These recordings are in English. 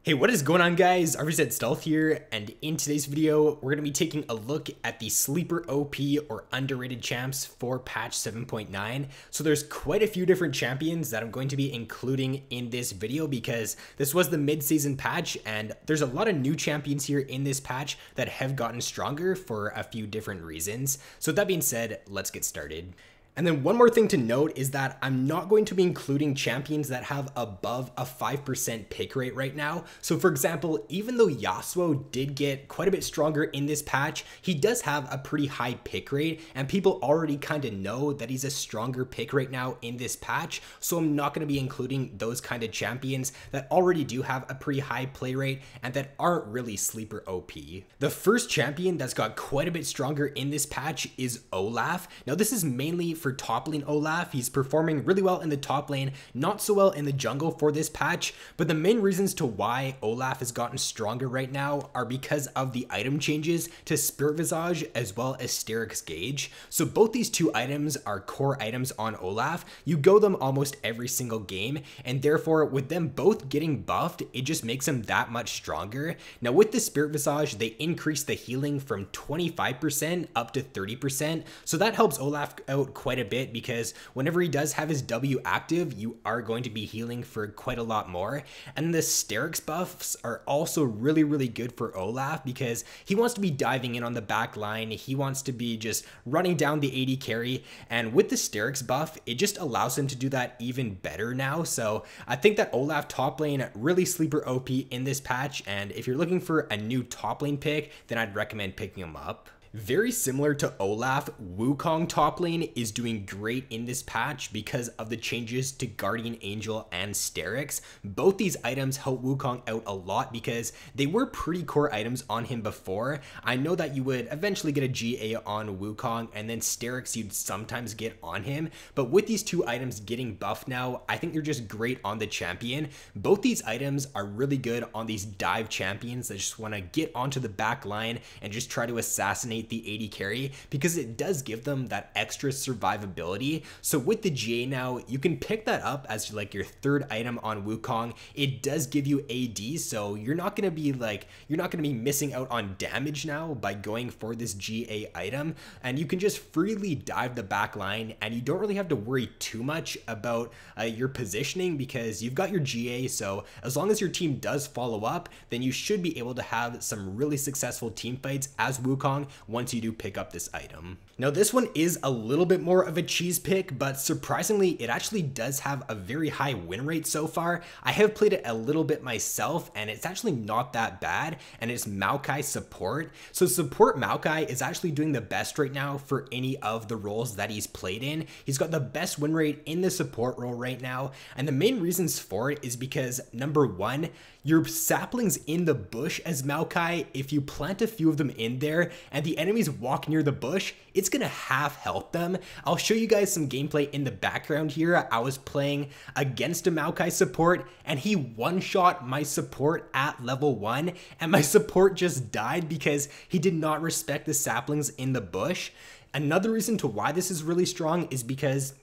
Hey, what is going on, guys? RvzStealth here, and in today's video, we're going to be taking a look at the sleeper OP or underrated champs for patch 7.9. So there's quite a few different champions that I'm going to be including in this video because this was the mid-season patch, and there's a lot of new champions here in this patch that have gotten stronger for a few different reasons. So with that being said, let's get started. And then one more thing to note is that I'm not going to be including champions that have above a 5% pick rate right now. So for example, even though Yasuo did get quite a bit stronger in this patch, he does have a pretty high pick rate, and people already kind of know that he's a stronger pick right now in this patch. So I'm not going to be including those kind of champions that already do have a pretty high play rate and that aren't really sleeper OP. The first champion that's got quite a bit stronger in this patch is Olaf. Now this is mainly for top lane Olaf. He's performing really well in the top lane, not so well in the jungle for this patch, but the main reasons to why Olaf has gotten stronger right now are because of the item changes to Spirit Visage as well as Steric's Gauge. So both these two items are core items on Olaf. You go them almost every single game, and therefore with them both getting buffed, it just makes him that much stronger. Now with the Spirit Visage, they increase the healing from 25% up to 30%, so that helps Olaf out quite a bit because whenever he does have his W active, you are going to be healing for quite a lot more. And the Steric's buffs are also really good for Olaf because he wants to be diving in on the back line. He wants to be just running down the AD carry, and with the Steric's buff, it just allows him to do that even better now. So I think that Olaf top lane really sleeper OP in this patch, and if you're looking for a new top lane pick, then I'd recommend picking him up. Very similar to Olaf, Wukong top lane is doing great in this patch because of the changes to Guardian Angel and Steric's. Both these items help Wukong out a lot because they were pretty core items on him before. I know that you would eventually get a GA on Wukong, and then Steric's you'd sometimes get on him, but with these two items getting buffed now, I think they're just great on the champion. Both these items are really good on these dive champions that just want to get onto the back line and just try to assassinate the AD carry because it does give them that extra survivability. So with the GA now, you can pick that up as like your third item on Wukong. It does give you AD, so you're not going to be missing out on damage now by going for this GA item, and you can just freely dive the back line, and you don't really have to worry too much about your positioning because you've got your GA. So as long as your team does follow up, then you should be able to have some really successful team fights as Wukong once you do pick up this item. Now this one is a little bit more of a cheese pick, but surprisingly it actually does have a very high win rate so far. I have played it a little bit myself, and it's actually not that bad, and it's Maokai support. So support Maokai is actually doing the best right now for any of the roles that he's played in. He's got the best win rate in the support role right now, and the main reasons for it is because number one, your saplings in the bush as Maokai, if you plant a few of them in there and the enemies walk near the bush, it's gonna half help them. I'll show you guys some gameplay in the background here. I was playing against a Maokai support and he one-shot my support at level 1, and my support just died because he did not respect the saplings in the bush. Another reason to why this is really strong is because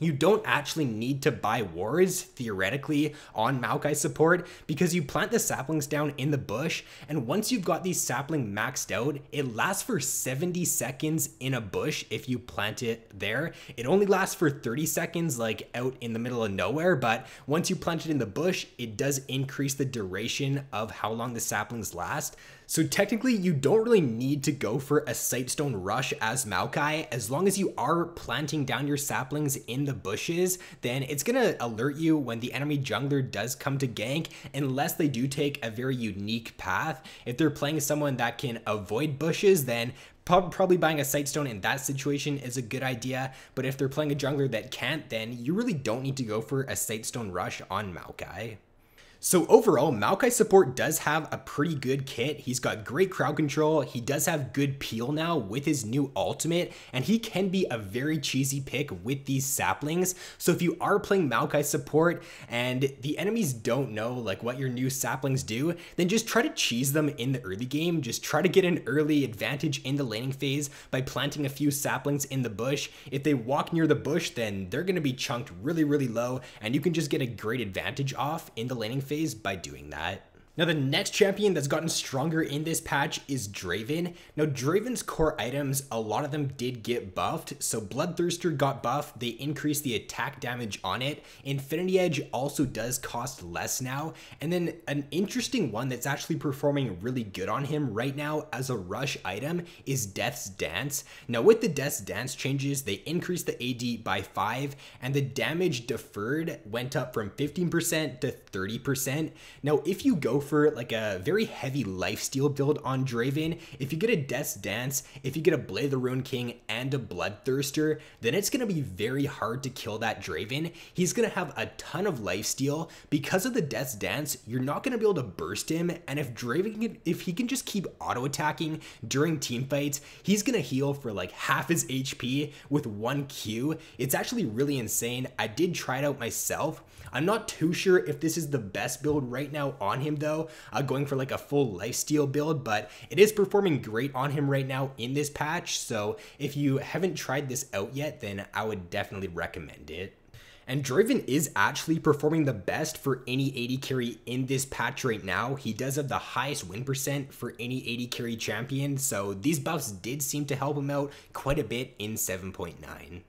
you don't actually need to buy wards, theoretically, on Maokai support because you plant the saplings down in the bush, and once you've got these saplings maxed out, it lasts for 70 seconds in a bush if you plant it there. It only lasts for 30 seconds like out in the middle of nowhere, but once you plant it in the bush, it does increase the duration of how long the saplings last. So technically, you don't really need to go for a Sightstone rush as Maokai. As long as you are planting down your saplings in the bushes, then it's gonna alert you when the enemy jungler does come to gank, unless they do take a very unique path. If they're playing someone that can avoid bushes, then probably buying a Sightstone in that situation is a good idea, but if they're playing a jungler that can't, then you really don't need to go for a Sightstone rush on Maokai. So overall, Maokai support does have a pretty good kit. He's got great crowd control. He does have good peel now with his new ultimate, and he can be a very cheesy pick with these saplings. So if you are playing Maokai support and the enemies don't know like what your new saplings do, then just try to cheese them in the early game. Just try to get an early advantage in the laning phase by planting a few saplings in the bush. If they walk near the bush, then they're going to be chunked really low, and you can just get a great advantage off in the laning phase by doing that. Now the next champion that's gotten stronger in this patch is Draven. Now Draven's core items, a lot of them did get buffed. So Bloodthirster got buffed, they increased the attack damage on it. Infinity Edge also does cost less now. And then an interesting one that's actually performing really good on him right now as a rush item is Death's Dance. Now with the Death's Dance changes, they increased the AD by 5 and the damage deferred went up from 15% to 30%. Now if you go for like a very heavy lifesteal build on Draven, if you get a Death's Dance, if you get a Blade of the Ruined King and a Bloodthirster, then it's going to be very hard to kill that Draven. He's going to have a ton of lifesteal. Because of the Death's Dance, you're not going to be able to burst him, and if he can just keep auto attacking during team fights, he's going to heal for like half his HP with 1 Q. It's actually really insane. I did try it out myself. I'm not too sure if this is the best build right now on him though, going for like a full lifesteal build, but it is performing great on him right now in this patch. So if you haven't tried this out yet, then I would definitely recommend it. And Draven is actually performing the best for any AD carry in this patch right now. He does have the highest win percent for any AD carry champion, so these buffs did seem to help him out quite a bit in 7.9.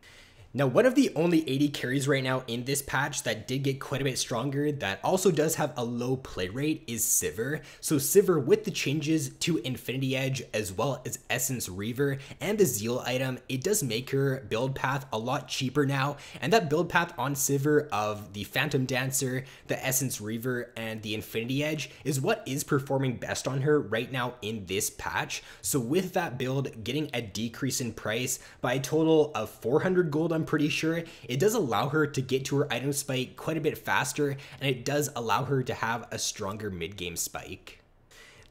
Now, one of the only AD carries right now in this patch that did get quite a bit stronger that also does have a low play rate is Sivir. So Sivir, with the changes to Infinity Edge as well as Essence Reaver and the Zeal item, it does make her build path a lot cheaper now. And that build path on Sivir of the Phantom Dancer, the Essence Reaver, and the Infinity Edge is what is performing best on her right now in this patch. So with that build getting a decrease in price by a total of 400 gold, I'm pretty sure, it does allow her to get to her item spike quite a bit faster, and it does allow her to have a stronger mid-game spike.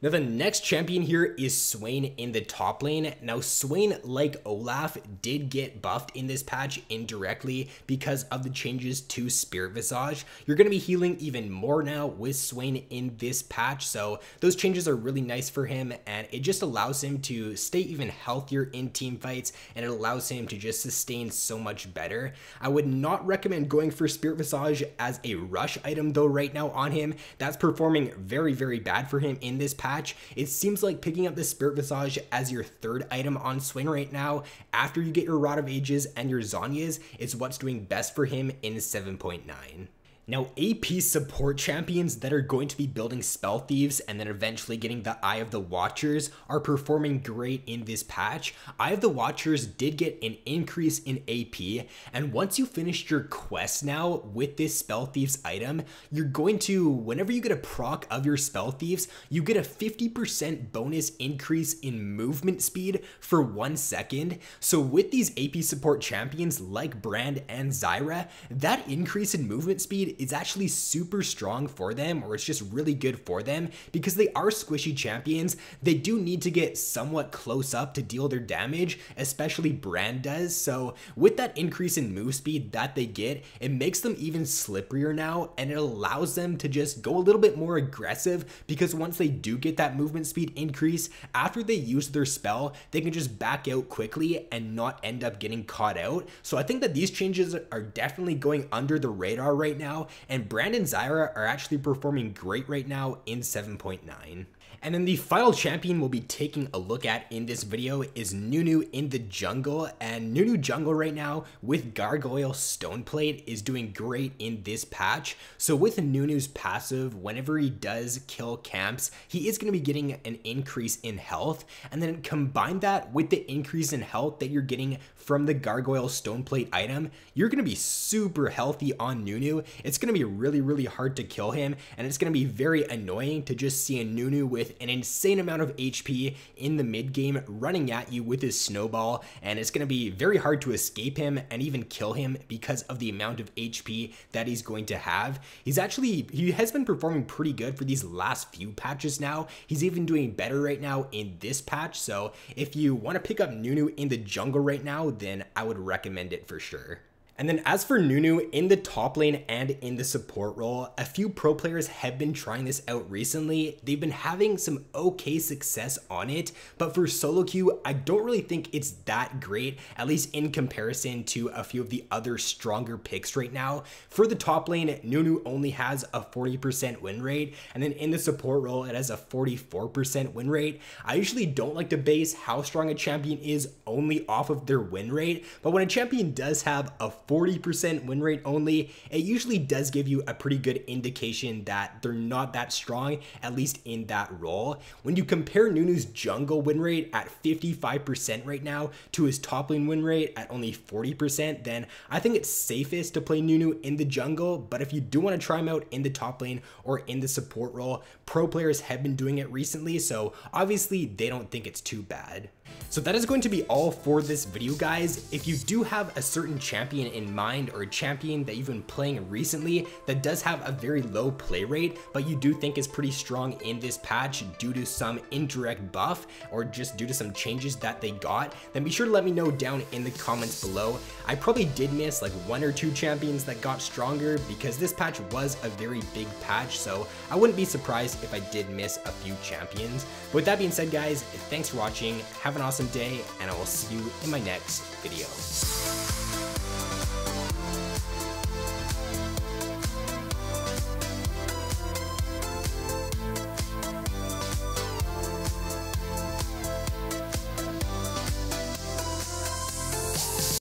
Now the next champion here is Swain in the top lane. Now Swain, like Olaf, did get buffed in this patch indirectly because of the changes to Spirit Visage. You're going to be healing even more now with Swain in this patch, so those changes are really nice for him, and it just allows him to stay even healthier in team fights, and it allows him to just sustain so much better. I would not recommend going for Spirit Visage as a rush item though right now on him. That's performing very, very bad for him in this patch. It seems like picking up the Spirit Visage as your third item on Swain right now, after you get your Rod of Ages and your Zhonya's, is what's doing best for him in 7.9. Now, AP support champions that are going to be building Spell Thieves and then eventually getting the Eye of the Watchers are performing great in this patch. Eye of the Watchers did get an increase in AP, and once you finished your quest now with this Spell Thieves item, you're going to, whenever you get a proc of your Spell Thieves, you get a 50% bonus increase in movement speed for 1 second. So with these AP support champions like Brand and Zyra, that increase in movement speed is actually super strong for them, or it's just really good for them because they are squishy champions. They do need to get somewhat close up to deal their damage, especially Brand does. So with that increase in move speed that they get, it makes them even slipperier now, and it allows them to just go a little bit more aggressive because once they do get that movement speed increase, after they use their spell, they can just back out quickly and not end up getting caught out. So I think that these changes are definitely going under the radar right now, and Brand and Zyra are actually performing great right now in 7.9. And then the final champion we'll be taking a look at in this video is Nunu in the jungle, and Nunu jungle right now with Gargoyle Stoneplate is doing great in this patch. So with Nunu's passive, whenever he does kill camps, he is going to be getting an increase in health, and then combine that with the increase in health that you're getting from the Gargoyle Stoneplate item, you're going to be super healthy on Nunu. It's going to be really, really hard to kill him, and it's going to be very annoying to just see a Nunu with an insane amount of HP in the mid game running at you with his snowball, and it's going to be very hard to escape him and even kill him because of the amount of HP that he's going to have. He has been performing pretty good for these last few patches now. He's even doing better right now in this patch, so if you want to pick up Nunu in the jungle right now, then I would recommend it for sure. And then as for Nunu, in the top lane and in the support role, a few pro players have been trying this out recently. They've been having some okay success on it, but for solo queue, I don't really think it's that great, at least in comparison to a few of the other stronger picks right now. For the top lane, Nunu only has a 40% win rate, and then in the support role, it has a 44% win rate. I usually don't like to base how strong a champion is only off of their win rate, but when a champion does have a 40% win rate only, it usually does give you a pretty good indication that they're not that strong, at least in that role. When you compare Nunu's jungle win rate at 55% right now to his top lane win rate at only 40%, then I think it's safest to play Nunu in the jungle. But if you do want to try him out in the top lane or in the support role, pro players have been doing it recently, so obviously they don't think it's too bad. So that is going to be all for this video, guys. If you do have a certain champion in mind or a champion that you've been playing recently that does have a very low play rate, but you do think is pretty strong in this patch due to some indirect buff or just due to some changes that they got, then be sure to let me know down in the comments below. I probably did miss like 1 or 2 champions that got stronger because this patch was a very big patch, so I wouldn't be surprised if I did miss a few champions. But with that being said, guys, thanks for watching. Have an awesome day, and I will see you in my next video.